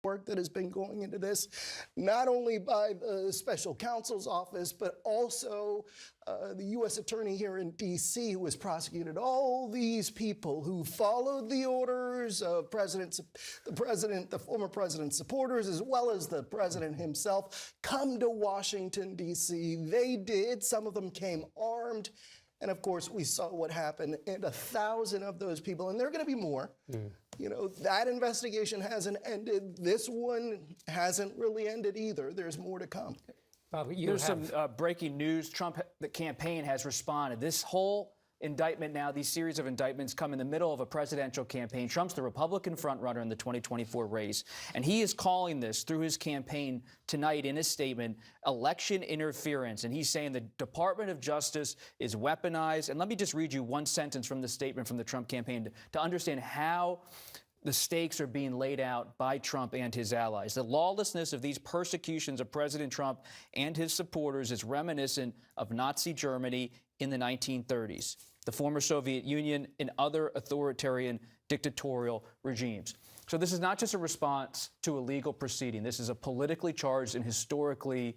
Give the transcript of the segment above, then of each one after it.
work that has been going into this, not only by the special counsel's office, but also the U.S. attorney here in D.C. who has prosecuted all these people who followed the orders of the former president's supporters, as well as the president himself, come to Washington, D.C. They did. Some of them came armed. And of course, we saw what happened, and 1,000 of those people, and there are going to be more. You know, that investigation hasn't ended. This one hasn't really ended either. There's more to come. Bob, There's some breaking news. Trump, the campaign, has responded. This whole indictment now, these series of indictments come in the middle of a presidential campaign. Trump's the Republican frontrunner in the 2024 race, and he is calling this, through his campaign tonight in his statement, election interference. And he's saying the Department of Justice is weaponized. And let me just read you one sentence from the statement from the Trump campaign to understand how the stakes are being laid out by Trump and his allies. The lawlessness of these persecutions of President Trump and his supporters is reminiscent of Nazi Germany in the 1930s, the former Soviet Union, and other authoritarian dictatorial regimes. So this is not just a response to a legal proceeding. This is a politically charged and historically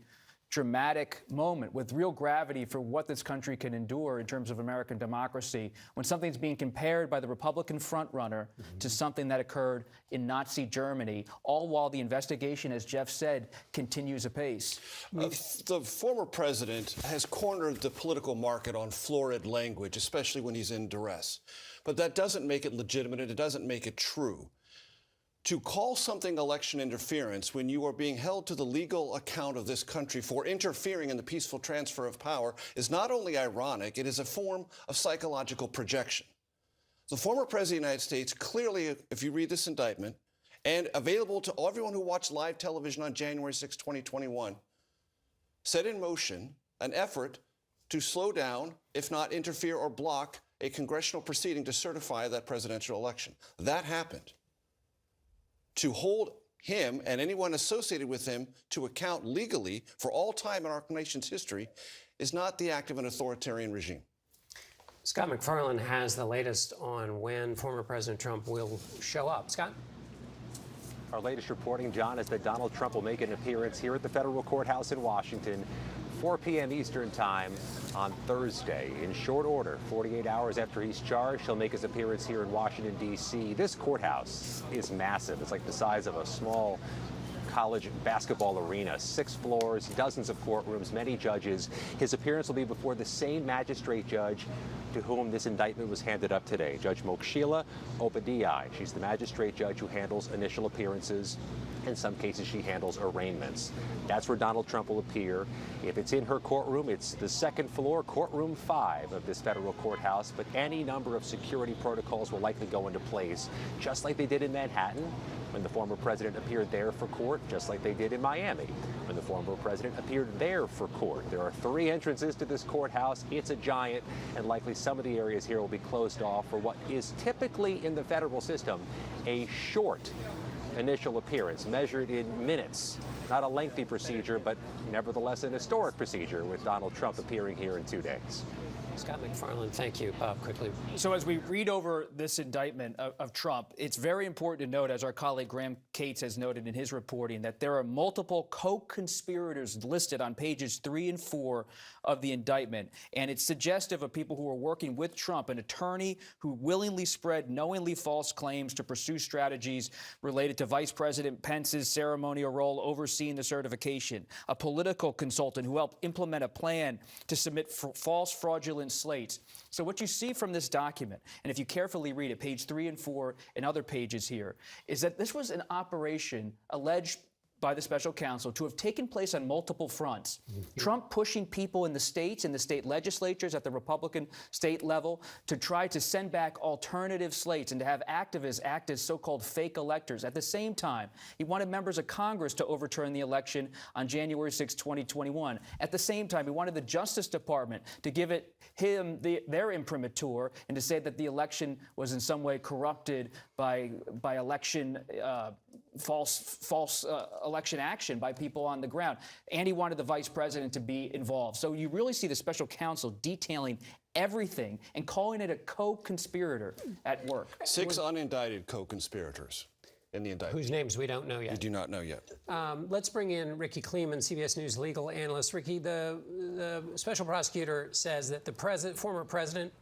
dramatic moment with real gravity for what this country can endure in terms of American democracy when something's being compared by the Republican frontrunner to something that occurred in Nazi Germany, all while the investigation, as Jeff said, continues apace. The former president has cornered the political market on florid language, especially when he's in duress. But that doesn't make it legitimate, and it doesn't make it true. To call something election interference when you are being held to the legal account of this country for interfering in the peaceful transfer of power is not only ironic, it is a form of psychological projection. The former president of the United States clearly, if you read this indictment, and available to everyone who watched live television on January 6, 2021, set in motion an effort to slow down, if not interfere or block, a congressional proceeding to certify that presidential election. That happened. To hold him and anyone associated with him to account legally for all time in our nation's history is not the act of an authoritarian regime. Scott McFarland has the latest on when former President Trump will show up. Scott? Our latest reporting, John, is that Donald Trump will make an appearance here at the federal courthouse in Washington, 4 p.m. Eastern time on Thursday. In short order, 48 hours after he's charged, he'll make his appearance here in Washington, D.C. This courthouse is massive. It's like the size of a small college basketball arena, 6 floors, dozens of courtrooms, many judges. His appearance will be before the same magistrate judge to whom this indictment was handed up today, Judge Mokshila Obadiah. She's the magistrate judge who handles initial appearances. In some cases, she handles arraignments. That's where Donald Trump will appear. If it's in her courtroom, it's the 2nd floor, courtroom 5 of this federal courthouse, but any number of security protocols will likely go into place, just like they did in Manhattan when the former president appeared there for court, just like they did in Miami when the former president appeared there for court. There are 3 entrances to this courthouse. It's a giant, and likely some of the areas here will be closed off for what is typically in the federal system a short initial appearance, measured in minutes. Not a lengthy procedure, but nevertheless an historic procedure with Donald Trump appearing here in 2 days. Scott McFarland, thank you. Bob, quickly. So as we read over this indictment of Trump, it's very important to note, as our colleague Graham Cates has noted in his reporting, that there are multiple co-conspirators listed on pages 3 and 4 of the indictment. And it's suggestive of people who are working with Trump, an attorney who willingly spread knowingly false claims to pursue strategies related to Vice President Pence's ceremonial role overseeing the certification, a political consultant who helped implement a plan to submit false fraudulent slates. So what you see from this document, and if you carefully read it, page 3 and 4 and other pages here, is that this was an operation alleged by the special counsel to have taken place on multiple fronts. Trump pushing people in the states, in the state legislatures at the Republican state level to try to send back alternative slates and to have activists act as so-called fake electors. At the same time, he wanted members of Congress to overturn the election on January 6, 2021. At the same time, he wanted the Justice Department to give their imprimatur and to say that the election was in some way corrupted by election false election action by people on the ground. And he wanted the vice president to be involved. So you really see the special counsel detailing everything and calling it a co-conspirator at work. 6 unindicted co-conspirators. in the indictment. Whose names we don't know yet. We do not know yet. Let's bring in Ricky Kleeman, CBS News legal analyst. Ricky, the special prosecutor says that the former president,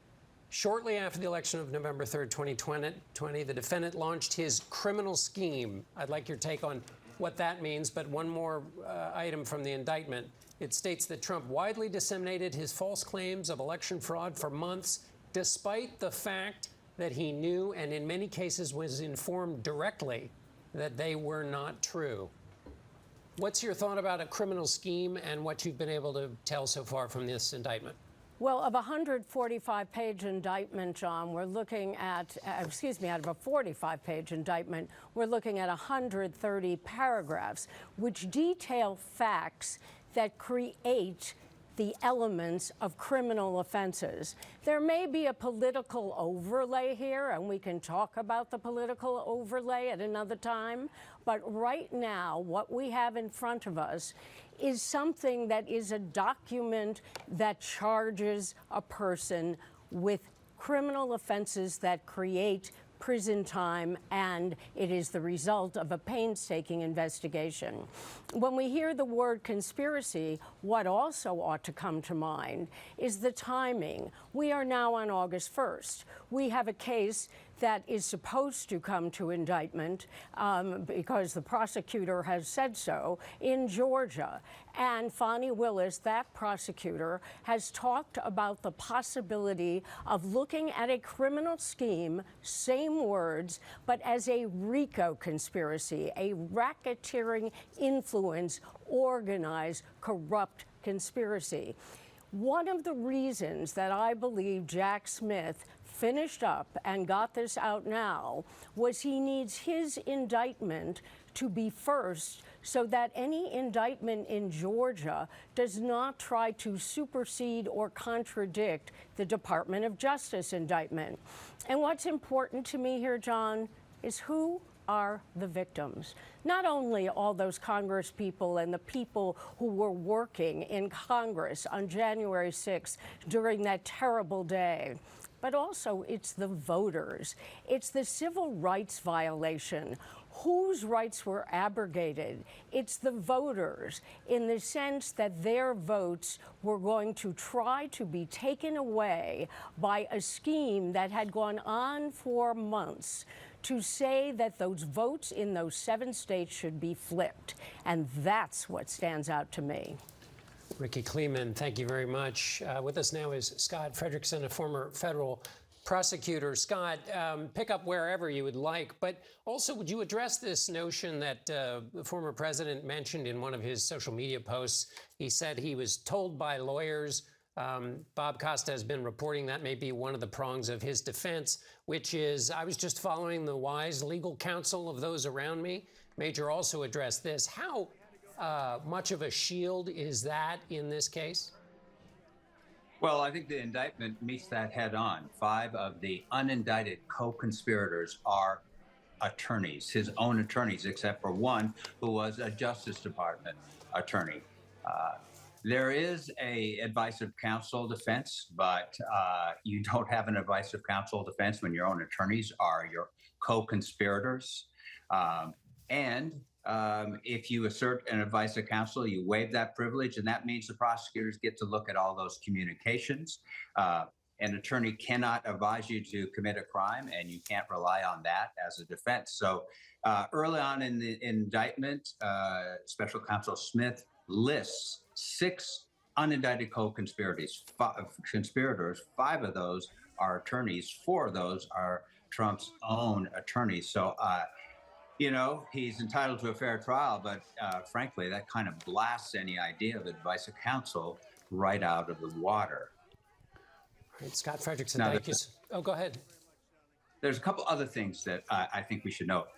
shortly after the election of November 3rd, 2020, the defendant launched his criminal scheme. I'd like your take on what that means, but one more item from the indictment. It states that Trump widely disseminated his false claims of election fraud for months, despite the fact that he knew and in many cases was informed directly that they were not true. What's your thought about a criminal scheme and what you've been able to tell so far from this indictment? Well, of a 145-page indictment, John, we're looking at, out of a 45-page indictment, we're looking at 130 paragraphs, which detail facts that create the elements of criminal offenses. There may be a political overlay here, and we can talk about the political overlay at another time, but right now, what we have in front of us is something that is a document that charges a person with criminal offenses that create prison time, and it is the result of a painstaking investigation. When we hear the word conspiracy, what also ought to come to mind is the timing. We are now on August 1st. We have a case that is supposed to come to indictment because the prosecutor has said so in Georgia. And Fani Willis, that prosecutor, has talked about the possibility of looking at a criminal scheme, same words, but as a RICO conspiracy, a racketeering influence, organized, corrupt conspiracy. One of the reasons that I believe Jack Smith finished up and got this out now was he needs his indictment to be first so that any indictment in Georgia does not try to supersede or contradict the Department of Justice indictment. And what's important to me here, John, is who are the victims. Not only all those Congress people and the people who were working in Congress on January 6th during that terrible day, but also it's the voters. It's the civil rights violation. Whose rights were abrogated? It's the voters, in the sense that their votes were going to try to be taken away by a scheme that had gone on for months to say that those votes in those 7 states should be flipped. And that's what stands out to me. Ricky Kleeman, thank you very much. With us now is Scott Frederickson, a former federal prosecutor. Scott, pick up wherever you would like, but also would you address this notion that the former president mentioned in one of his social media posts? He said he was told by lawyers. Bob Costa has been reporting that may be one of the prongs of his defense, which is, I was just following the wise legal counsel of those around me. Major also addressed this. How much of a shield is that in this case? Well, I think the indictment meets that head on. 5 of the unindicted co-conspirators are attorneys, his own attorneys, except for one who was a Justice Department attorney. There is a advice of counsel defense, but you don't have an advice of counsel defense when your own attorneys are your co-conspirators. If you assert an advice of counsel, you waive that privilege, and that means the prosecutors get to look at all those communications. An attorney cannot advise you to commit a crime, and you can't rely on that as a defense. So early on in the indictment, Special Counsel Smith lists 6 unindicted co-conspirators. 5 of those are attorneys. 4 of those are Trump's own attorneys. So, he's entitled to a fair trial, but frankly, that kind of blasts any idea of advice of counsel right out of the water. All right, Scott Frederickson, thank you. Oh, go ahead. There's a couple other things that I think we should note.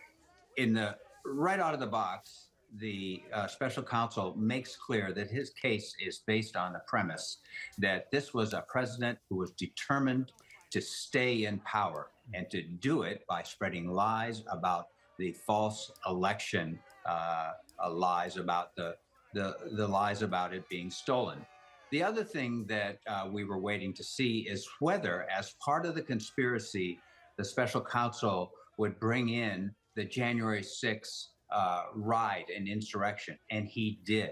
Right out of the box, the special counsel makes clear that his case is based on the premise that this was a president who was determined to stay in power and to do it by spreading lies about the false election, lies about the lies about it being stolen. The other thing that we were waiting to see is whether, as part of the conspiracy, the special counsel would bring in the January 6th riot and insurrection, and he did.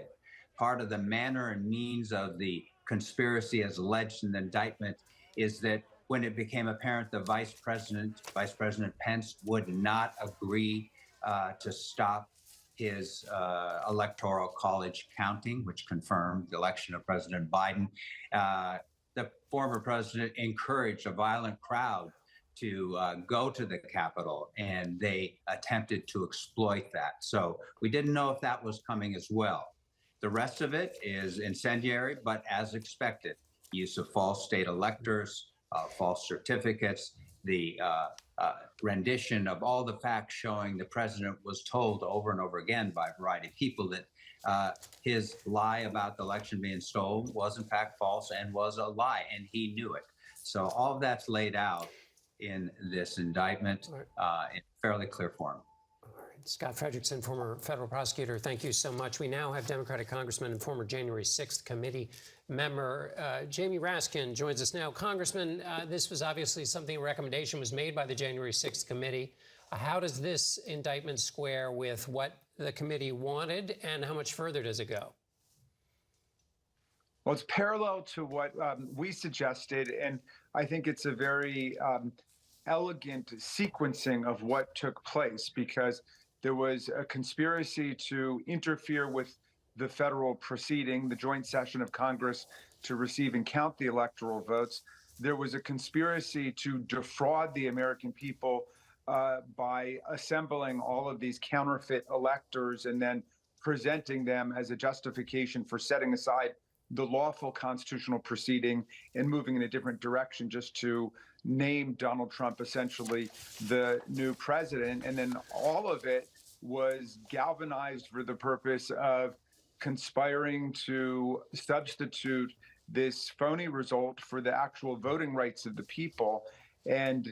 Part of the manner and means of the conspiracy as alleged in the indictment is that when it became apparent the Vice President Pence, would not agree to stop his electoral college counting, which confirmed the election of President Biden, the former president encouraged a violent crowd to go to the Capitol, and they attempted to exploit that. So we didn't know if that was coming as well. The rest of it is incendiary, but as expected, use of false state electors, false certificates, the rendition of all the facts showing the president was told over and over again by a variety of people that his lie about the election being stolen was in fact false and was a lie, and he knew it. So all of that's laid out in this indictment in fairly clear form. Scott Frederickson, former federal prosecutor, thank you so much. We now have Democratic Congressman and former January 6th committee member Jamie Raskin joins us now. Congressman, this was obviously something, a recommendation was made by the January 6th committee. How does this indictment square with what the committee wanted, and how much further does it go? Well, it's parallel to what we suggested, and I think it's a very elegant sequencing of what took place, because there was a conspiracy to interfere with the federal proceeding, the joint session of Congress to receive and count the electoral votes. There was a conspiracy to defraud the American people by assembling all of these counterfeit electors and then presenting them as a justification for setting aside the lawful constitutional proceeding and moving in a different direction just to name Donald Trump essentially the new president. And then all of it was galvanized for the purpose of conspiring to substitute this phony result for the actual voting rights of the people. And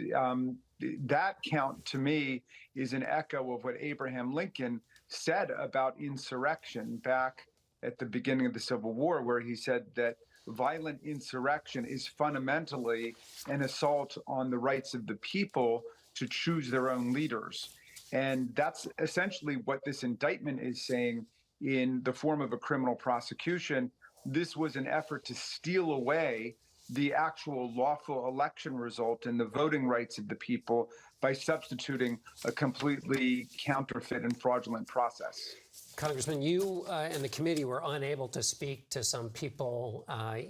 that count, to me, is an echo of what Abraham Lincoln said about insurrection back at the beginning of the Civil War, where he said that violent insurrection is fundamentally an assault on the rights of the people to choose their own leaders. And that's essentially what this indictment is saying in the form of a criminal prosecution. This was an effort to steal away the actual lawful election result and the voting rights of the people by substituting a completely counterfeit and fraudulent process. Congressman, you and the committee were unable to speak to some people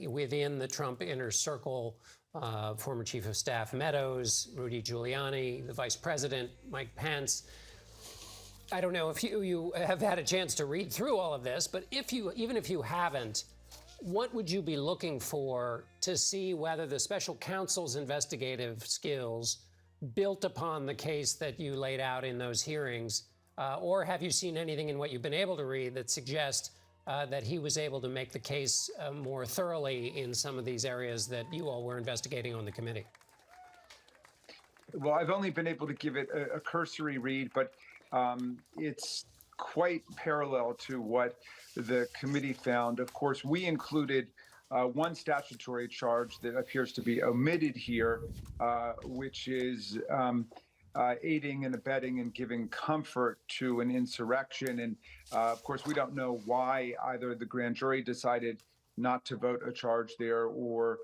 within the Trump inner circle, former Chief of Staff Meadows, Rudy Giuliani, the Vice President, Mike Pence. I don't know if you have had a chance to read through all of this, but even if you haven't, what would you be looking for to see whether the special counsel's investigative skills built upon the case that you laid out in those hearings? Or have you seen anything in what you've been able to read that suggests that he was able to make the case more thoroughly in some of these areas that you all were investigating on the committee? Well, I've only been able to give it a cursory read, but it's quite parallel to what the committee found. Of course, we included one statutory charge that appears to be omitted here, which is aiding and abetting and giving comfort to an insurrection. And of course, we don't know why either the grand jury decided not to vote a charge there, or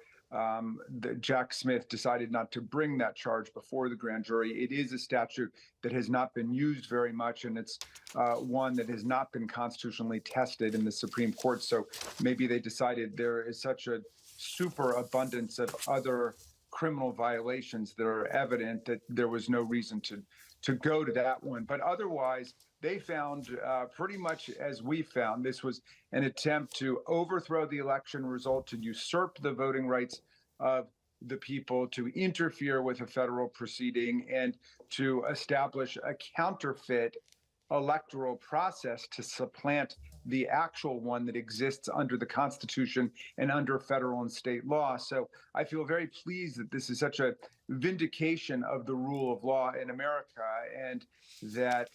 Jack Smith decided not to bring that charge before the grand jury. It is a statute that has not been used very much, and it's one that has not been constitutionally tested in the Supreme Court. So maybe they decided there is such a superabundance of other criminal violations that are evident that there was no reason to go to that one. But otherwise, they found pretty much as we found. This was an attempt to overthrow the election result, to usurp the voting rights of the people, to interfere with a federal proceeding, and to establish a counterfeit electoral process to supplant the actual one that exists under the Constitution and under federal and state law. So I feel very pleased that this is such a vindication of the rule of law in America, and that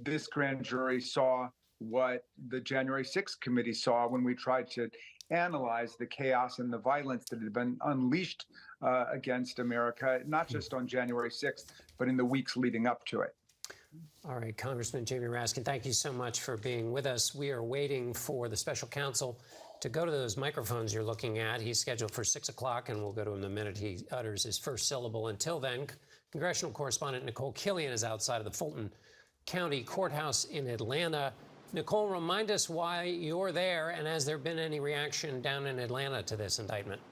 this grand jury saw what the January 6th committee saw when we tried to analyze the chaos and the violence that had been unleashed against America, not just on January 6th, but in the weeks leading up to it. All right, Congressman Jamie Raskin, thank you so much for being with us. We are waiting for the special counsel to go to those microphones you're looking at. He's scheduled for 6 o'clock, and we'll go to him the minute he utters his first syllable. Until then, congressional correspondent Nicole Killian is outside of the Fulton County Courthouse in Atlanta. Nicole, remind us why you're there, and has there been any reaction down in Atlanta to this indictment?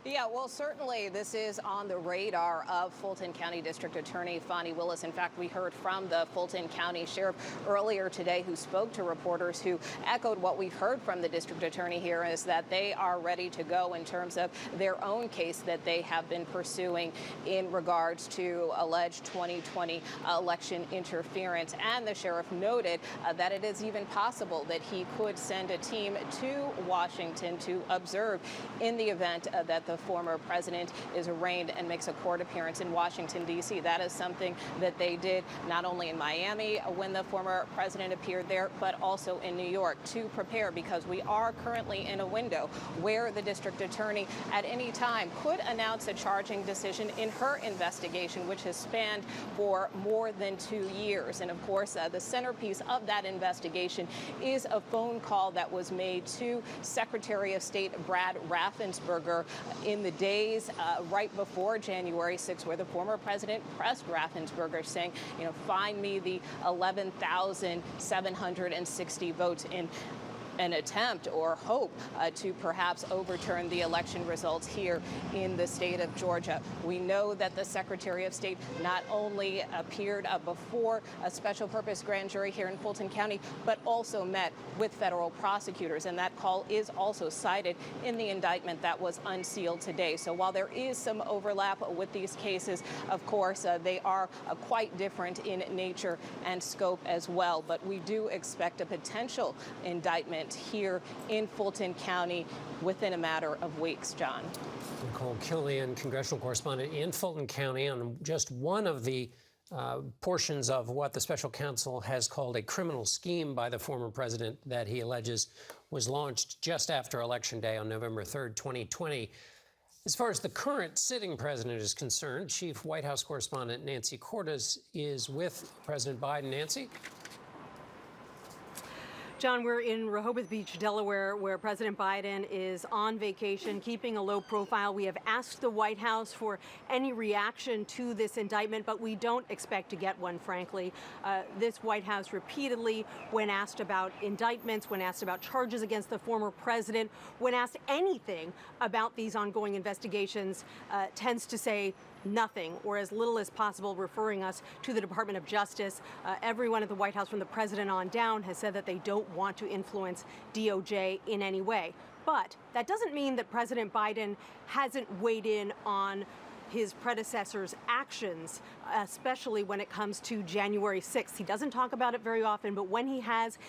Yeah, well, certainly this is on the radar of Fulton County District Attorney Fani Willis. In fact, we heard from the Fulton County Sheriff earlier today who spoke to reporters who echoed what we've heard from the district attorney here is that they are ready to go in terms of their own case that they have been pursuing in regards to alleged 2020 election interference. And the sheriff noted that it is even possible that he could send a team to Washington to observe in the event that the former president is arraigned and makes a court appearance in Washington, D.C. That is something that they did not only in Miami when the former president appeared there, but also in New York to prepare, because we are currently in a window where the district attorney at any time could announce a charging decision in her investigation, which has spanned for more than 2 years. And of course, the centerpiece of that investigation is a phone call that was made to Secretary of State Brad Raffensperger in the days right before January 6, where the former president pressed Raffensperger saying, find me the 11,760 votes in an attempt or hope to perhaps overturn the election results here in the state of Georgia. We know that the Secretary of State not only appeared before a special purpose grand jury here in Fulton County, but also met with federal prosecutors. And that call is also cited in the indictment that was unsealed today. So while there is some overlap with these cases, of course, they are quite different in nature and scope as well. But we do expect a potential indictment here in Fulton County within a matter of weeks, John. Nicole Killian, congressional correspondent in Fulton County, on just one of the portions of what the special counsel has called a criminal scheme by the former president that he alleges was launched just after Election Day on November 3rd, 2020. As far as the current sitting president is concerned, Chief White House correspondent Nancy Cordes is with President Biden. Nancy? John, we're in Rehoboth Beach, Delaware, where President Biden is on vacation, keeping a low profile. We have asked the White House for any reaction to this indictment, but we don't expect to get one, frankly. This White House repeatedly, when asked about indictments, when asked about charges against the former president, when asked anything about these ongoing investigations, tends to say nothing, or as little as possible, referring us to the Department of Justice. Everyone at the White House, from the president on down, has said that they don't want to influence DOJ in any way. But that doesn't mean that President Biden hasn't weighed in on his predecessor's actions, especially when it comes to January 6th. He doesn't talk about it very often, but when he has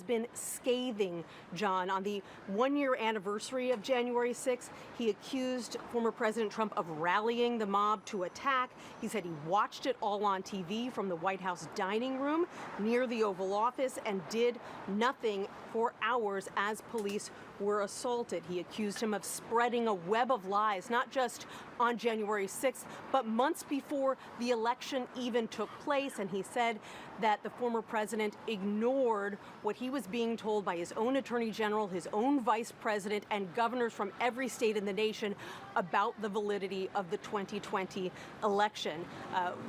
been scathing, John. On the 1-year anniversary of January 6th, he accused former President Trump of rallying the mob to attack. He said he watched it all on TV from the White House dining room near the Oval Office and did nothing for hours as police were assaulted. He accused him of spreading a web of lies, not just on January 6th, but months before the election even took place. And he said that the former president ignored what he was being told by his own attorney general, his own vice president, and governors from every state in the nation about the validity of the 2020 election.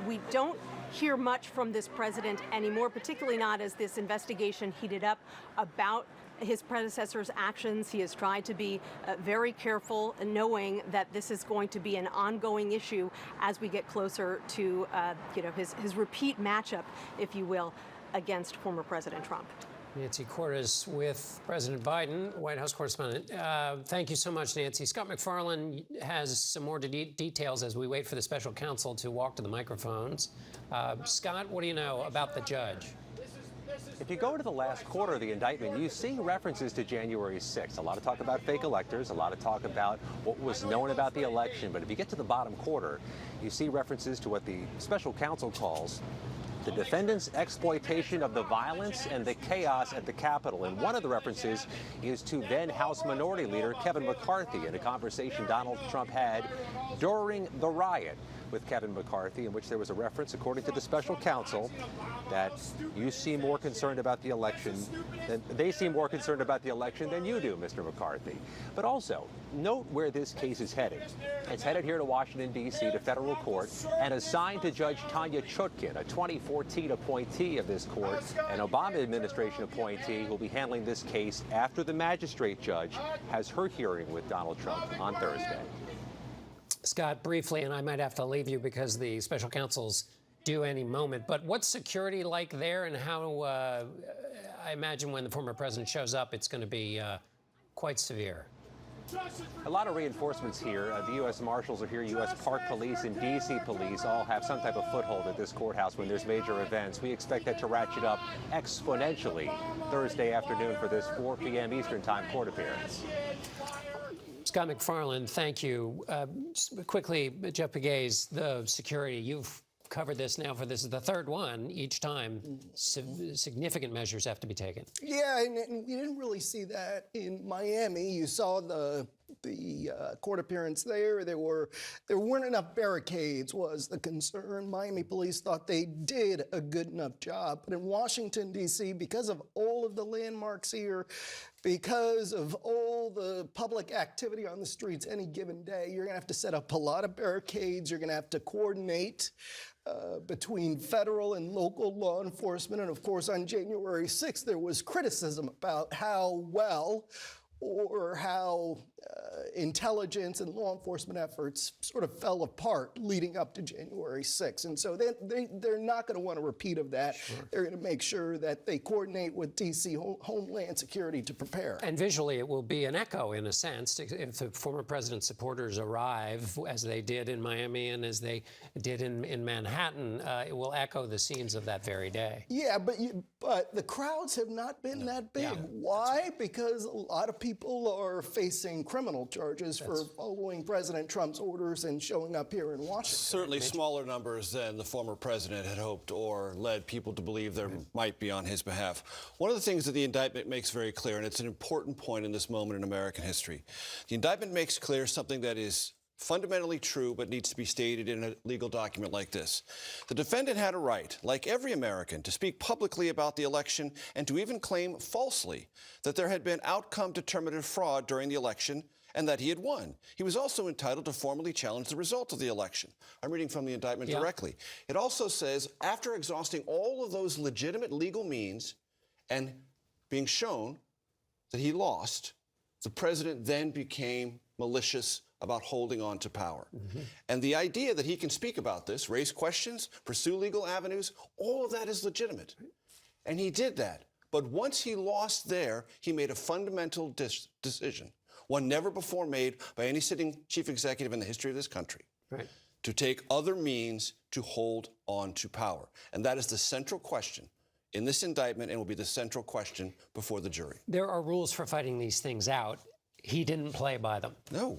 We don't hear much from this president anymore, particularly not as this investigation heated up about his predecessor's actions. He has tried to be very careful, knowing that this is going to be an ongoing issue as we get closer to his repeat matchup, if you will, against former President Trump. Nancy Cordes with President Biden, White House correspondent. Thank you so much, Nancy. Scott McFarland has some more details as we wait for the special counsel to walk to the microphones. Scott, what do you know about the judge? If you go to the last quarter of the indictment, you see references to January 6th. A lot of talk about fake electors, a lot of talk about what was known about the election. But if you get to the bottom quarter, you see references to what the special counsel calls the defendant's exploitation of the violence and the chaos at the Capitol. And one of the references is to then House Minority Leader Kevin McCarthy in a conversation Donald Trump had during the riot. with Kevin McCarthy, in which there was a reference, according to the special counsel, that you seem more concerned about the election than they seem more concerned about the election than you do, Mr. McCarthy. But also, note where this case is heading. It's headed here to Washington, D.C., to federal court, and assigned to Judge Tanya Chutkin, a 2014 appointee of this court, an Obama administration appointee who will be handling this case after the magistrate judge has her hearing with Donald Trump on Thursday. Scott, briefly, and I might have to leave you because the special counsel's due any moment, but what's security like there, and how, I imagine when the former president shows up, it's going to be quite severe. A lot of reinforcements here. The U.S. Marshals are here. U.S. Park Police and D.C. Police all have some type of foothold at this courthouse when there's major events. We expect that to ratchet up exponentially Thursday afternoon for this 4 p.m. Eastern Time court appearance. Scott McFarland, thank you. Quickly, Jeff Pegues, the security, you've covered this now for this is the third one. Each time, significant measures have to be taken. Yeah, and you didn't really see that in Miami. You saw the court appearance there. There weren't enough barricades was the concern. Miami police thought they did a good enough job. But in Washington, D.C., because of all of the landmarks here, because of all the public activity on the streets any given day, you're going to have to set up a lot of barricades. You're going to have to coordinate between federal and local law enforcement. And of course, on January 6th, there was criticism about how well or how intelligence and law enforcement efforts sort of fell apart leading up to January 6th. And so they're not going to want a repeat of that. Sure. They're going to make sure that they coordinate with D.C. Homeland Security to prepare. And visually, it will be an echo, in a sense, if the former president's supporters arrive, as they did in Miami and as they did in Manhattan, it will echo the scenes of that very day. Yeah, but the crowds have not been that big. Yeah. Why? Because a lot of people are facing criminal charges for following President Trump's orders and showing up here in Washington. Certainly smaller numbers than the former president had hoped or led people to believe there might be on his behalf. One of the things that the indictment makes very clear, and it's an important point in this moment in American history, the indictment makes clear something that is fundamentally true but needs to be stated in a legal document like this. The defendant had a right, like every American, to speak publicly about the election and to even claim falsely that there had been outcome-determinative fraud during the election and that he had won. He was also entitled to formally challenge the result of the election. I'm reading from the indictment directly. It also says, after exhausting all of those legitimate legal means and being shown that he lost, the president then became malicious about holding on to power. And the idea that he can speak about this, raise questions, pursue legal avenues, all of that is legitimate. And he did that. But once he lost there, he made a fundamental decision, one never before made by any sitting chief executive in the history of this country, to take other means to hold on to power. And that is the central question in this indictment and will be the central question before the jury. There are rules for fighting these things out. He didn't play by them. No.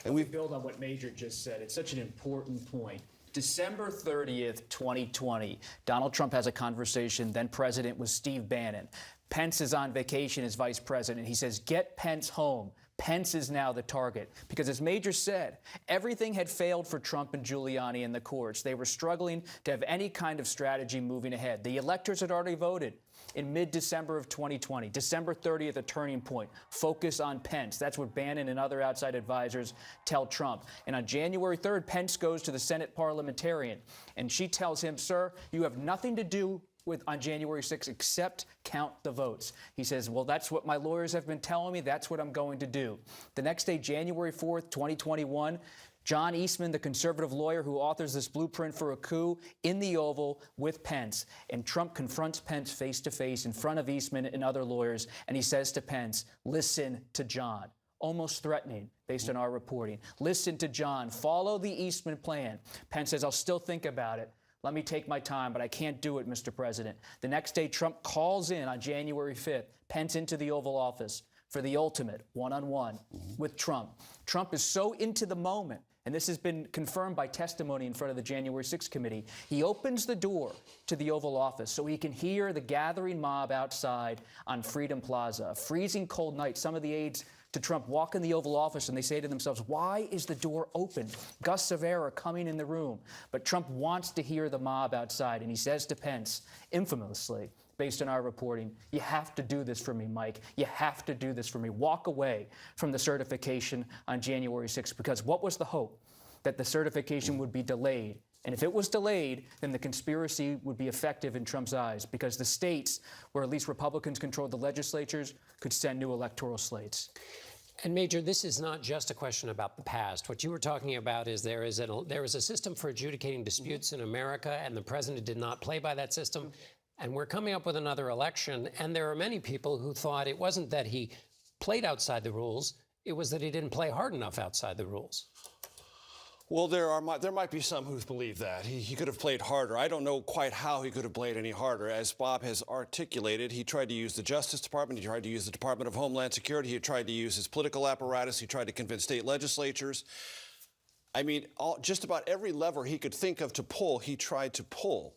And we build on what Major just said. It's such an important point. December 30th, 2020, Donald Trump has a conversation, then president, with Steve Bannon. Pence is on vacation as vice president. He says, get Pence home. Pence is now the target. Because as Major said, everything had failed for Trump and Giuliani in the courts. They were struggling to have any kind of strategy moving ahead. The electors had already voted in mid-December of 2020. December 30th, a turning point. Focus on Pence. That's what Bannon and other outside advisors tell Trump. And on January 3rd, Pence goes to the Senate parliamentarian, and she tells him, sir, you have nothing to do on January 6th except count the votes. He says, well, that's what my lawyers have been telling me. That's what I'm going to do. The next day, January 4th, 2021, John Eastman, the conservative lawyer who authors this blueprint for a coup, in the Oval with Pence. And Trump confronts Pence face-to-face in front of Eastman and other lawyers, and he says to Pence, listen to John. Almost threatening, based on our reporting. Listen to John. Follow the Eastman plan. Pence says, I'll still think about it. Let me take my time, but I can't do it, Mr. President. The next day, Trump calls in on January 5th, Pence into the Oval Office for the ultimate one-on-one with Trump. Trump is so into the moment and this has been confirmed by testimony in front of the January 6th committee, he opens the door to the Oval Office so he can hear the gathering mob outside on Freedom Plaza. A freezing cold night. Some of the aides to Trump walk in the Oval Office and they say to themselves, why is the door open? Gus Severa coming in the room. But Trump wants to hear the mob outside, and he says to Pence, infamously, based on our reporting, you have to do this for me, Mike. You have to do this for me. Walk away from the certification on January 6th, because what was the hope? That the certification would be delayed. And if it was delayed, then the conspiracy would be effective in Trump's eyes, because the states where at least Republicans controlled the legislatures could send new electoral slates. And Major, this is not just a question about the past. What you were talking about is there is a system for adjudicating disputes in America, and the president did not play by that system. And we're coming up with another election, and there are many people who thought it wasn't that he played outside the rules, it was that he didn't play hard enough outside the rules. Well, there might be some who believe that. He could have played harder. I don't know quite how he could have played any harder. As Bob has articulated, he tried to use the Justice Department, he tried to use the Department of Homeland Security, he tried to use his political apparatus, he tried to convince state legislatures. I mean, just about every lever he could think of to pull, he tried to pull.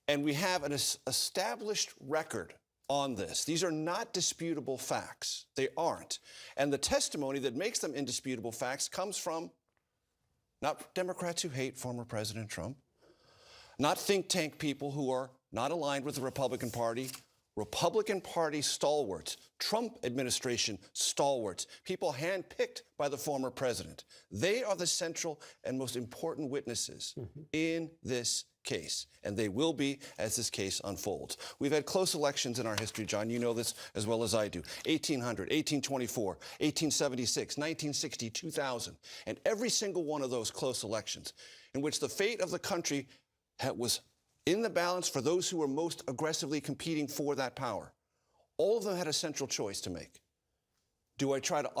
And we have an established record on this. These are not disputable facts. They aren't. And the testimony that makes them indisputable facts comes from not Democrats who hate former President Trump, not think tank people who are not aligned with the Republican Party stalwarts, Trump administration stalwarts, people handpicked by the former president. They are the central and most important witnesses in this case, and they will be as this case unfolds. We've had close elections in our history, John. You know this as well as I do. 1800, 1824, 1876, 1960, 2000. And every single one of those close elections in which the fate of the country was in the balance for those who were most aggressively competing for that power, all of them had a central choice to make. Do I try to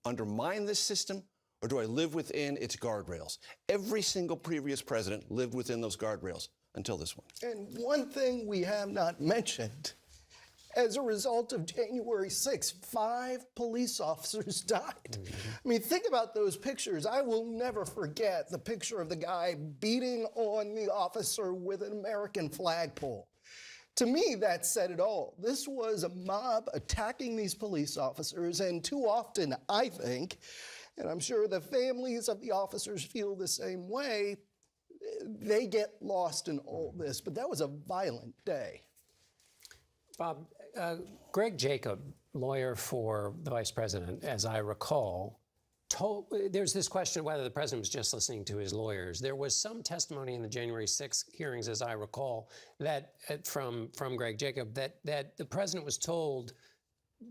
undermine this system, or do I live within its guardrails? Every single previous president lived within those guardrails until this one. And one thing we have not mentioned, as a result of January 6th, 5 police officers died. I mean, think about those pictures. I will never forget the picture of the guy beating on the officer with an American flagpole. To me, that said it all. This was a mob attacking these police officers, and too often, I think, and I'm sure the families of the officers feel the same way, they get lost in all this. But that was a violent day. Bob, Greg Jacob, lawyer for the vice president, as I recall, there's this question of whether the president was just listening to his lawyers. There was some testimony in the January 6th hearings, as I recall, that from Greg Jacob, that the president was told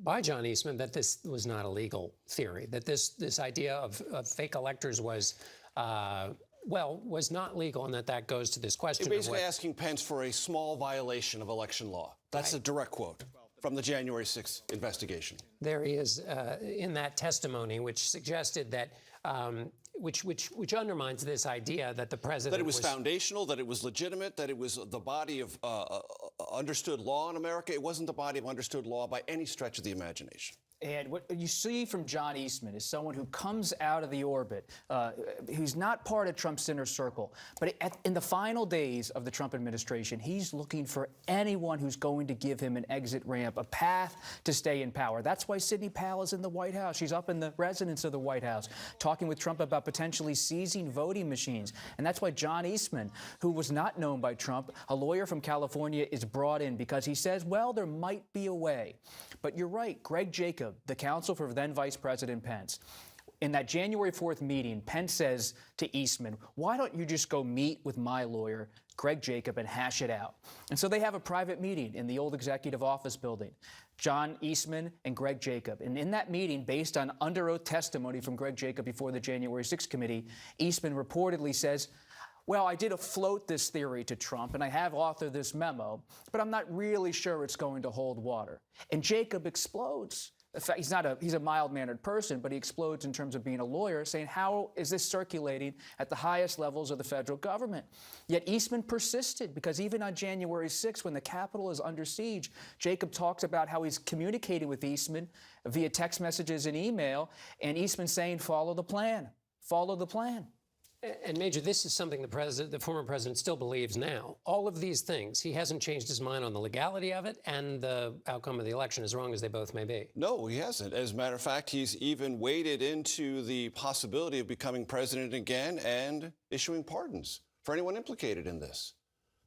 by John Eastman that this was not a legal theory, that this idea of fake electors was not legal, and that goes to this question. You're basically asking Pence for a small violation of election law. That's a direct quote from the January 6th investigation. There is in that testimony, which suggested that, which undermines this idea that the president that it was foundational, that it was legitimate, that it was the body of understood law in America. It wasn't the body of understood law by any stretch of the imagination. And what you see from John Eastman is someone who comes out of the orbit, who's not part of Trump's inner circle. But in the final days of the Trump administration, he's looking for anyone who's going to give him an exit ramp, a path to stay in power. That's why Sidney Powell is in the White House. She's up in the residence of the White House, talking with Trump about potentially seizing voting machines. And that's why John Eastman, who was not known by Trump, a lawyer from California, is brought in because he says, well, there might be a way. But you're right, Greg Jacob, the counsel for then Vice President Pence, in that January 4th meeting, Pence says to Eastman, why don't you just go meet with my lawyer, Greg Jacob, and hash it out? And so they have a private meeting in the old executive office building, John Eastman and Greg Jacob. And in that meeting, based on under oath testimony from Greg Jacob before the January 6th committee, Eastman reportedly says, well, I did afloat this theory to Trump, and I have authored this memo, but I'm not really sure it's going to hold water. And Jacob explodes. In fact, he's a mild-mannered person, but he explodes in terms of being a lawyer, saying, how is this circulating at the highest levels of the federal government? Yet Eastman persisted, because even on January 6th, when the Capitol is under siege, Jacob talks about how he's communicating with Eastman via text messages and email, and Eastman saying, follow the plan, follow the plan. And Major, this is something the former president still believes now. All of these things, he hasn't changed his mind on the legality of it and the outcome of the election, as wrong as they both may be. No, he hasn't. As a matter of fact, he's even waded into the possibility of becoming president again and issuing pardons for anyone implicated in this.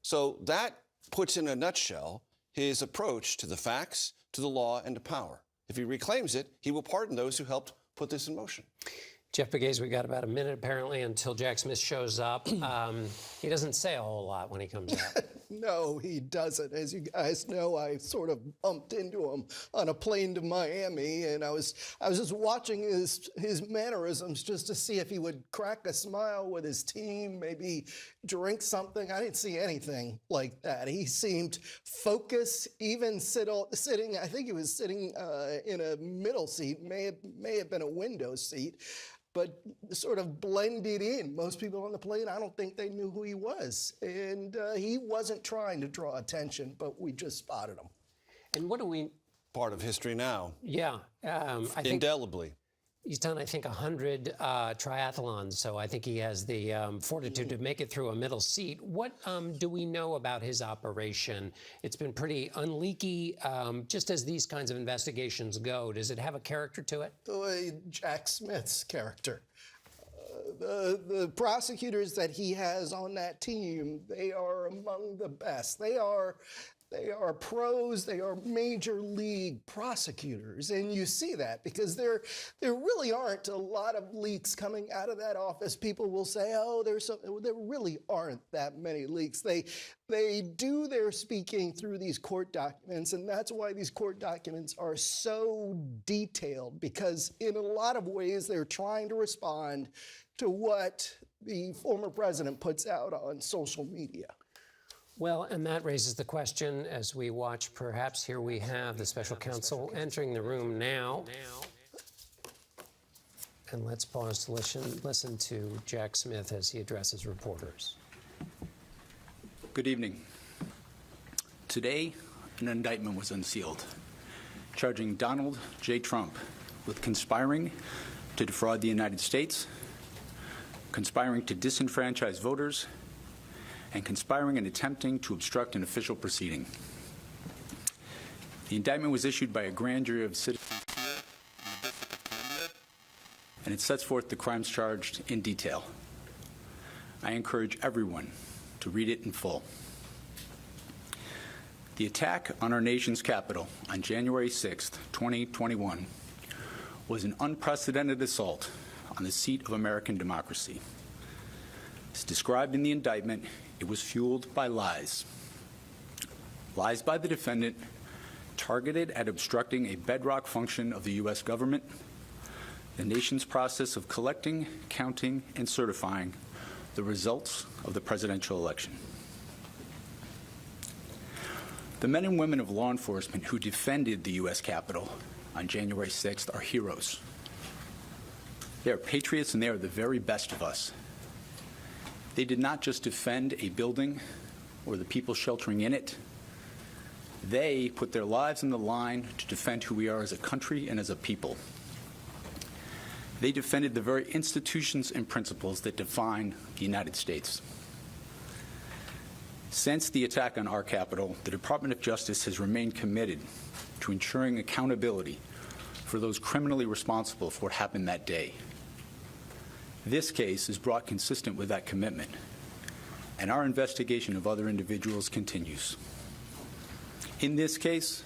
So that puts in a nutshell his approach to the facts, to the law, and to power. If he reclaims it, he will pardon those who helped put this in motion. Jeff Begay's, we got about a minute, apparently, until Jack Smith shows up. He doesn't say a whole lot when he comes out. No, he doesn't. As you guys know, I sort of bumped into him on a plane to Miami, and I was just watching his mannerisms just to see if he would crack a smile with his team, maybe drink something. I didn't see anything like that. He seemed focused, even sitting. I think he was sitting in a middle seat, may have been a window seat, but sort of blended in. Most people on the plane, I don't think they knew who he was. And he wasn't trying to draw attention, but we just spotted him. And what do we... Part of history now. Yeah. I think indelibly. He's done, I think, 100 triathlons, so I think he has the fortitude to make it through a middle seat. What do we know about his operation? It's been pretty unleaky, just as these kinds of investigations go. Does it have a character to it? The way Jack Smith's character. The prosecutors that he has on that team, they are among the best. They are pros, they are major league prosecutors. And you see that because there really aren't a lot of leaks coming out of that office. People will say, oh, there really aren't that many leaks. They do their speaking through these court documents, and that's why these court documents are so detailed, because in a lot of ways they're trying to respond to what the former president puts out on social media. Well, and that raises the question as we watch, perhaps here we have the special counsel entering the room now. And let's pause to listen to Jack Smith as he addresses reporters. Good evening. Today, an indictment was unsealed, charging Donald J. Trump with conspiring to defraud the United States, conspiring to disenfranchise voters, and conspiring and attempting to obstruct an official proceeding. The indictment was issued by a grand jury of citizens here, and it sets forth the crimes charged in detail. I encourage everyone to read it in full. The attack on our nation's capital on January 6, 2021, was an unprecedented assault on the seat of American democracy. As described in the indictment, it was fueled by lies. Lies by the defendant targeted at obstructing a bedrock function of the U.S. government, the nation's process of collecting, counting, and certifying the results of the presidential election. The men and women of law enforcement who defended the U.S. Capitol on January 6th are heroes. They are patriots, and they are the very best of us. They did not just defend a building or the people sheltering in it. They put their lives on the line to defend who we are as a country and as a people. They defended the very institutions and principles that define the United States. Since the attack on our Capitol, the Department of Justice has remained committed to ensuring accountability for those criminally responsible for what happened that day. This case is brought consistent with that commitment, and our investigation of other individuals continues. In this case,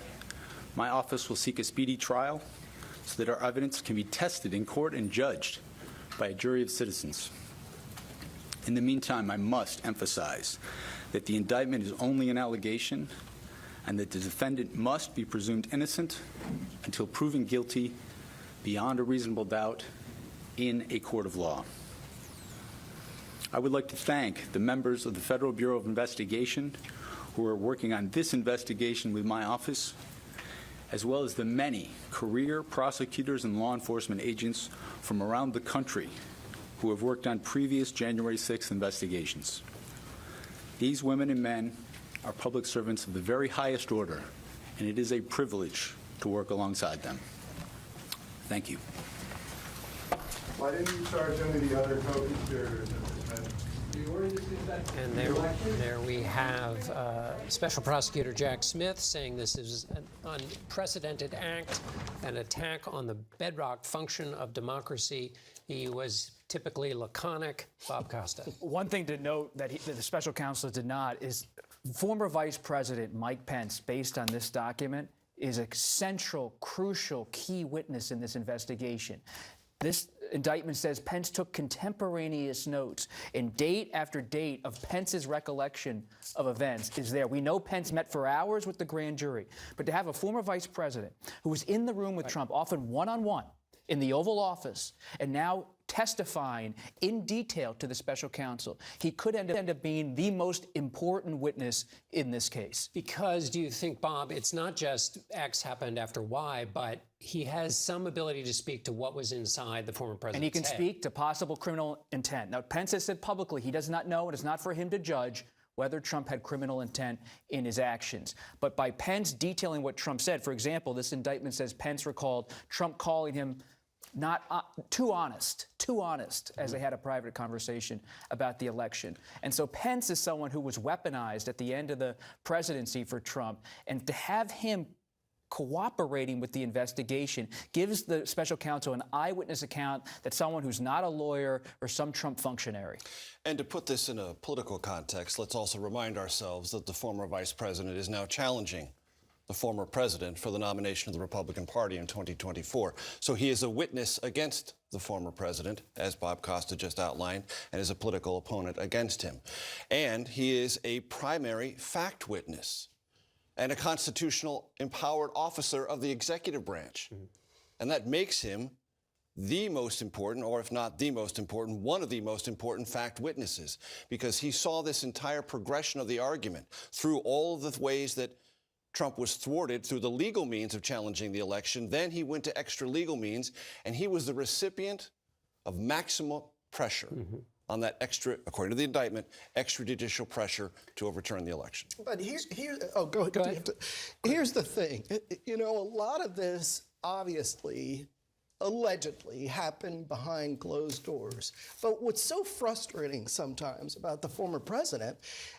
my office will seek a speedy trial so that our evidence can be tested in court and judged by a jury of citizens. In the meantime, I must emphasize that the indictment is only an allegation and that the defendant must be presumed innocent until proven guilty beyond a reasonable doubt in a court of law. I would like to thank the members of the Federal Bureau of Investigation who are working on this investigation with my office, as well as the many career prosecutors and law enforcement agents from around the country who have worked on previous January 6th investigations. These women and men are public servants of the very highest order, and it is a privilege to work alongside them. Thank you. Why didn't you charge any of the other co-conspirators in this And there we have Special Prosecutor Jack Smith saying this is an unprecedented act, an attack on the bedrock function of democracy. He was typically laconic. Bob Costa. One thing to note that the special counsel did not is former Vice President Mike Pence, based on this document, is a central, crucial, key witness in this investigation. This indictment says Pence took contemporaneous notes, and date after date of Pence's recollection of events is there. We know Pence met for hours with the grand jury, but to have a former vice president who was in the room with Trump, often one-on-one, in the Oval Office, and now testifying in detail to the special counsel, he could end up being the most important witness in this case. Because do you think, Bob, it's not just X happened after Y, but he has some ability to speak to what was inside the former president's And he can head. speak to possible criminal intent. Now, Pence has said publicly he does not know, and it's not for him to judge whether Trump had criminal intent in his actions. But by Pence detailing what Trump said, for example, this indictment says Pence recalled Trump calling him not too honest, as they had a private conversation about the election. And so Pence is someone who was weaponized at the end of the presidency for Trump. And to have him cooperating with the investigation gives the special counsel an eyewitness account that someone who's not a lawyer or some Trump functionary. And to put this in a political context, let's also remind ourselves that the former vice president is now challenging the former president for the nomination of the Republican Party in 2024. So he is a witness against the former president, as Bob Costa just outlined, and is a political opponent against him. And he is a primary fact witness and a constitutional empowered officer of the executive branch. And that makes him the most important, or if not the most important, one of the most important fact witnesses, because he saw this entire progression of the argument through all of the ways that Trump was thwarted through the legal means of challenging the election. Then he went to extra legal means, and he was the recipient of maximum pressure on that extra, according to the indictment, extrajudicial pressure to overturn the election. But go ahead. Here's the thing. You know, a lot of this obviously allegedly happened behind closed doors. But what's so frustrating sometimes about the former president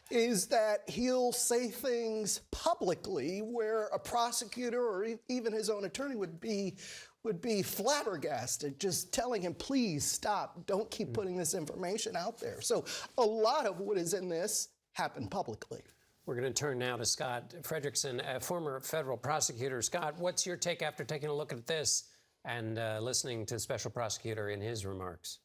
is that he'll say things publicly where a prosecutor or even his own attorney would be flabbergasted, just telling him, please stop, don't keep putting this information out there. So a lot of what is in this happened publicly. We're going to turn now to Scott Frederickson, a former federal prosecutor. Scott, what's your take after taking a look at this and listening to the special prosecutor in his remarks?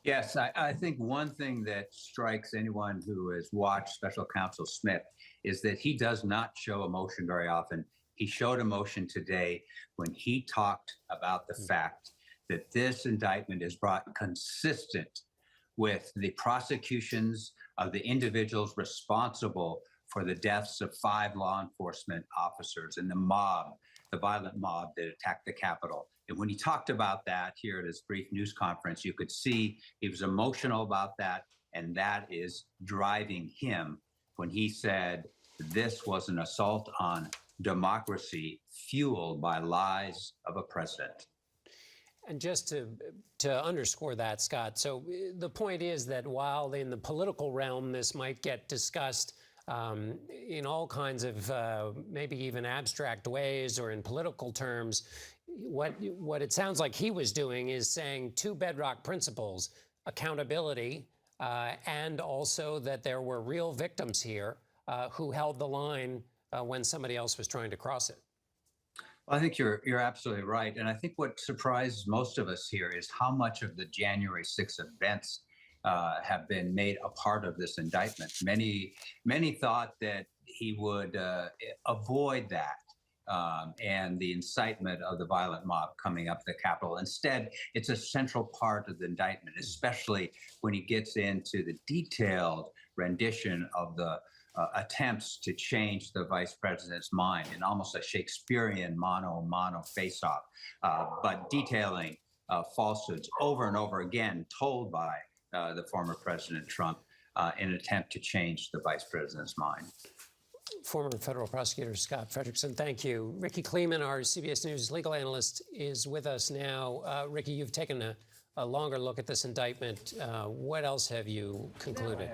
Yes, I think one thing that strikes anyone who has watched Special Counsel Smith is that he does not show emotion very often. He showed emotion today when he talked about the fact that this indictment is brought consistent with the prosecutions of the individuals responsible for the deaths of 5 law enforcement officers and the violent mob that attacked the Capitol. And when he talked about that here at his brief news conference, you could see he was emotional about that, and that is driving him when he said this was an assault on democracy fueled by lies of a president. And just to underscore that, Scott, so the point is that while in the political realm this might get discussed in all kinds of maybe even abstract ways or in political terms, what it sounds like he was doing is saying 2 bedrock principles: accountability and also that there were real victims here who held the line when somebody else was trying to cross it. Well, I think you're absolutely right. And I think what surprised most of us here is how much of the January 6th events have been made a part of this indictment. Many thought that he would avoid that and the incitement of the violent mob coming up the Capitol. Instead, it's a central part of the indictment, especially when he gets into the detailed rendition of the attempts to change the vice president's mind in almost a Shakespearean mano face-off, but detailing falsehoods over and over again told by the former President Trump in an attempt to change the vice president's mind. Former federal prosecutor Scott Frederickson, thank you. Ricky Kleeman, our CBS News legal analyst, is with us now. Ricky, you've taken a longer look at this indictment. What else have you concluded?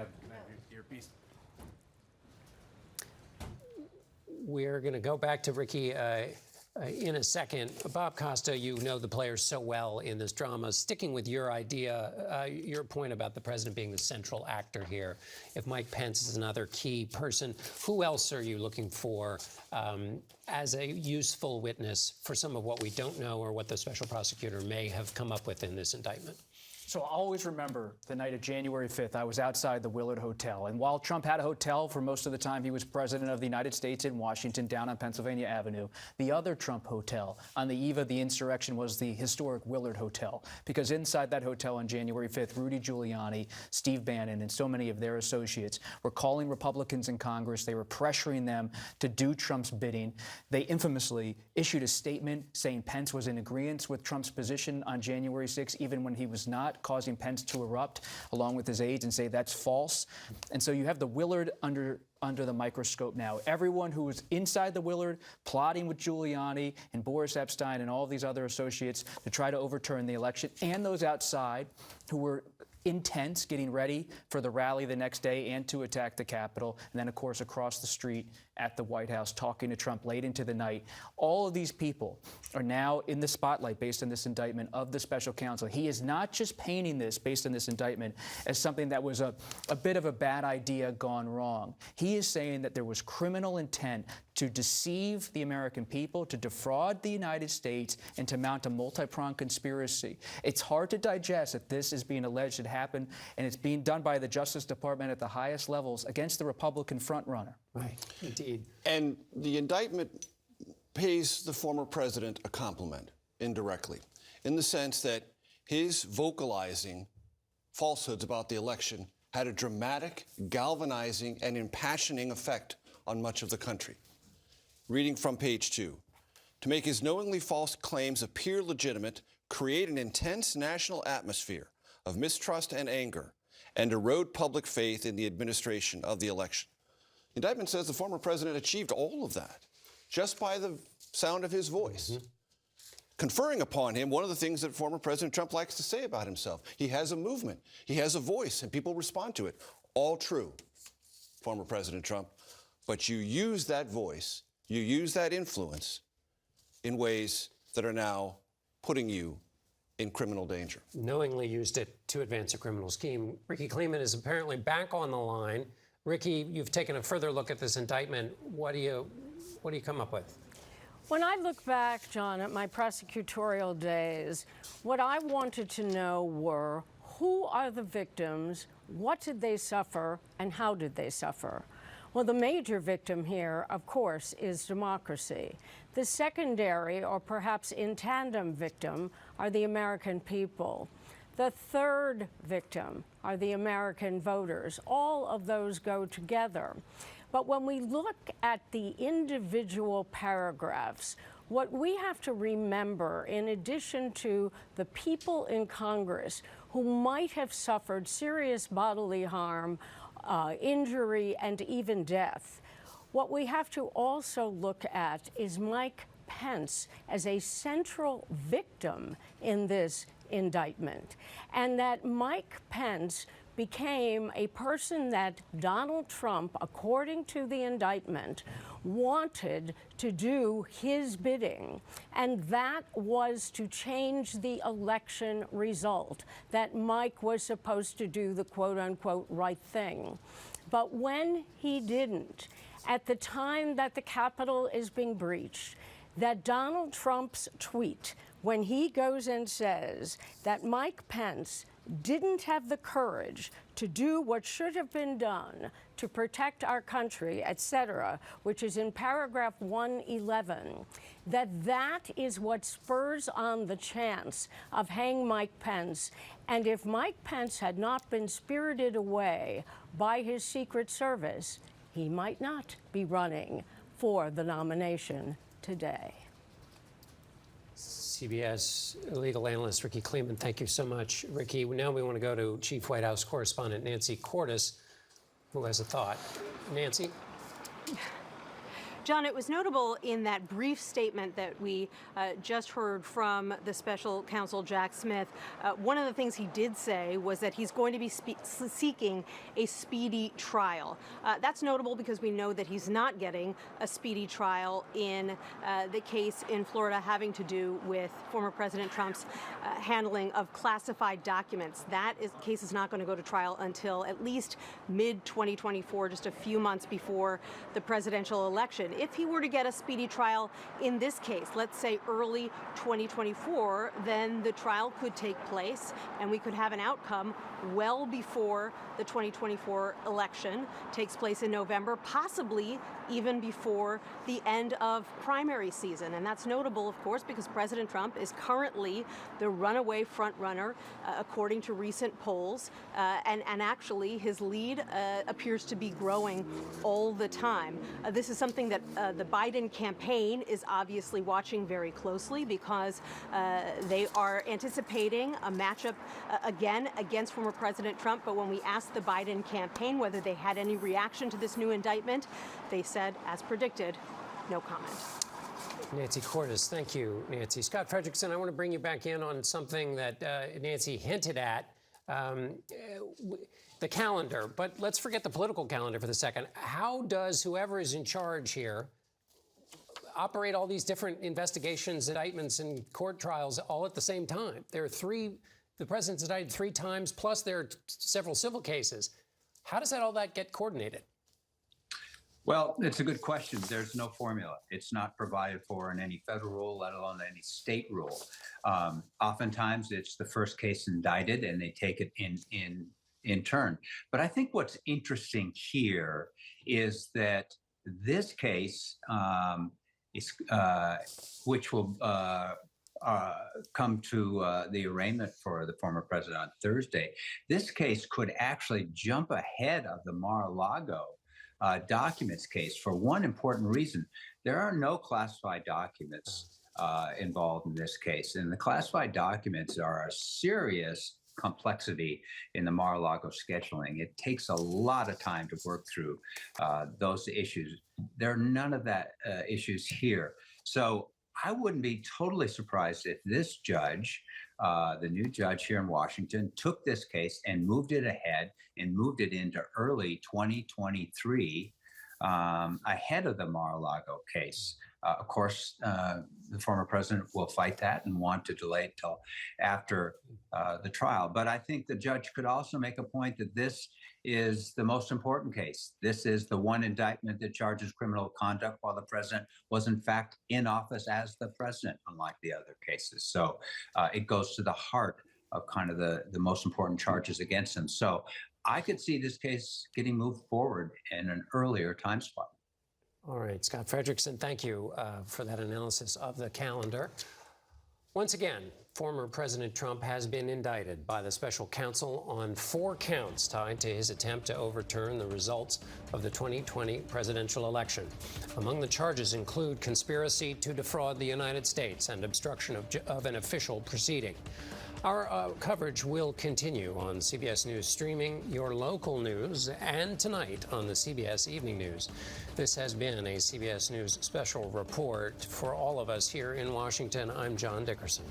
We're going to go back to Ricky in a second. Bob Costa, you know the players so well in this drama. Sticking with your idea, your point about the president being the central actor here, if Mike Pence is another key person, who else are you looking for as a useful witness for some of what we don't know or what the special prosecutor may have come up with in this indictment? So I'll always remember the night of January 5th, I was outside the Willard Hotel. And while Trump had a hotel for most of the time he was president of the United States in Washington, down on Pennsylvania Avenue, the other Trump hotel on the eve of the insurrection was the historic Willard Hotel. Because inside that hotel on January 5th, Rudy Giuliani, Steve Bannon, and so many of their associates were calling Republicans in Congress. They were pressuring them to do Trump's bidding. They infamously issued a statement saying Pence was in agreement with Trump's position on January 6th, even when he was not, causing Pence to erupt along with his aides and say that's false. And so you have the Willard under the microscope now. Everyone who was inside the Willard plotting with Giuliani and Boris Epstein and all these other associates to try to overturn the election, and those outside who were intense, getting ready for the rally the next day and to attack the Capitol, and then, of course, across the street at the White House talking to Trump late into the night. All of these people are now in the spotlight based on this indictment of the special counsel. He is not just painting this, based on this indictment, as something that was a bit of a bad idea gone wrong. He is saying that there was criminal intent to deceive the American people, to defraud the United States, and to mount a multi-pronged conspiracy. It's hard to digest that this is being alleged to happen, and it's being done by the Justice Department at the highest levels against the Republican frontrunner. Right, indeed. And the indictment pays the former president a compliment indirectly, in the sense that his vocalizing falsehoods about the election had a dramatic, galvanizing, and impassioning effect on much of the country. Reading from page 2, to make his knowingly false claims appear legitimate, create an intense national atmosphere of mistrust and anger, and erode public faith in the administration of the election. The indictment says the former president achieved all of that just by the sound of his voice. Conferring upon him one of the things that former President Trump likes to say about himself. He has a movement, he has a voice, and people respond to it. All true, former President Trump. But you use that voice, you use that influence in ways that are now putting you in criminal danger. Knowingly used it to advance a criminal scheme. Ricky Kleeman is apparently back on the line. Ricky, you've taken a further look at this indictment. What do you come up with? When I look back, John, at my prosecutorial days, what I wanted to know were who are the victims, what did they suffer, and how did they suffer? Well, the major victim here, of course, is democracy. The secondary, or perhaps in tandem victim, are the American people. The third victim are the American voters. All of those go together. But when we look at the individual paragraphs, what we have to remember, in addition to the people in Congress who might have suffered serious bodily harm, injury, and even death, what we have to also look at is Mike Pence as a central victim in this indictment, and that Mike Pence became a person that Donald Trump, according to the indictment, wanted to do his bidding, and that was to change the election result, that Mike was supposed to do the quote-unquote right thing. But when he didn't, at the time that the Capitol is being breached, that Donald Trump's tweet, when he goes and says that Mike Pence didn't have the courage to do what should have been done to protect our country, etc., which is in paragraph 111, that is what spurs on the chance of hang Mike Pence. And if Mike Pence had not been spirited away by his Secret Service, he might not be running for the nomination today. CBS legal analyst Ricky Kleeman, thank you so much. Ricky, now we want to go to Chief White House correspondent Nancy Cordes, who has a thought. Nancy? John, it was notable in that brief statement that we just heard from the special counsel, Jack Smith. One of the things he did say was that he's going to be seeking a speedy trial. That's notable because we know that he's not getting a speedy trial in the case in Florida having to do with former President Trump's handling of classified documents. That case is not going to go to trial until at least mid-2024, just a few months before the presidential election. If he were to get a speedy trial in this case, let's say early 2024, then the trial could take place and we could have an outcome well before the 2024 election takes place in November, possibly even before the end of primary season. And that's notable, of course, because President Trump is currently the runaway frontrunner, according to recent polls. And actually, his lead appears to be growing all the time. This is something that the Biden campaign is obviously watching very closely because they are anticipating a matchup again against former President Trump. But when we asked the Biden campaign whether they had any reaction to this new indictment, they said, as predicted, no comment. Nancy Cordes, thank you, Nancy. Scott Frederickson, I want to bring you back in on something that Nancy hinted at, the calendar. But let's forget the political calendar for the second. How does whoever is in charge here operate all these different investigations, indictments, and court trials all at the same time? There are the president's indicted 3 times, plus there are several civil cases. How does all that get coordinated? Well, it's a good question. There's no formula. It's not provided for in any federal rule, let alone any state rule. Oftentimes, it's the first case indicted, and they take it in turn. But I think what's interesting here is that this case, which will come to the arraignment for the former president on Thursday, this case could actually jump ahead of the Mar-a-Lago documents case for one important reason. There are no classified documents involved in this case. And the classified documents are a serious complexity in the Mar-a-Lago scheduling. It takes a lot of time to work through those issues. There are none of that issues here. So I wouldn't be totally surprised if this judge, the new judge here in Washington, took this case and moved it ahead and moved it into early 2023 ahead of the Mar-a-Lago case. Of course, the former president will fight that and want to delay it till after the trial. But I think the judge could also make a point that this is the most important case. This is the one indictment that charges criminal conduct while the president was in fact in office as the president, unlike the other cases. So it goes to the heart of kind of the most important charges against him. So I could see this case getting moved forward in an earlier time spot. All right, Scott Frederickson, thank you for that analysis of the calendar. Once again, former President Trump has been indicted by the special counsel on 4 counts tied to his attempt to overturn the results of the 2020 presidential election. Among the charges include conspiracy to defraud the United States and obstruction of an official proceeding. Our coverage will continue on CBS News Streaming, your local news, and tonight on the CBS Evening News. This has been a CBS News special report. For all of us here in Washington, I'm John Dickerson.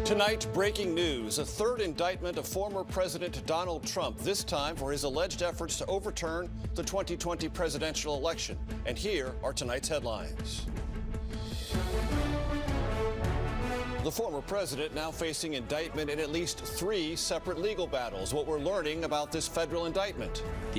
Tonight, breaking news, a 3rd indictment of former President Donald Trump, this time for his alleged efforts to overturn the 2020 presidential election. And here are tonight's headlines. The former president now facing indictment in at least 3 separate legal battles. What we're learning about this federal indictment.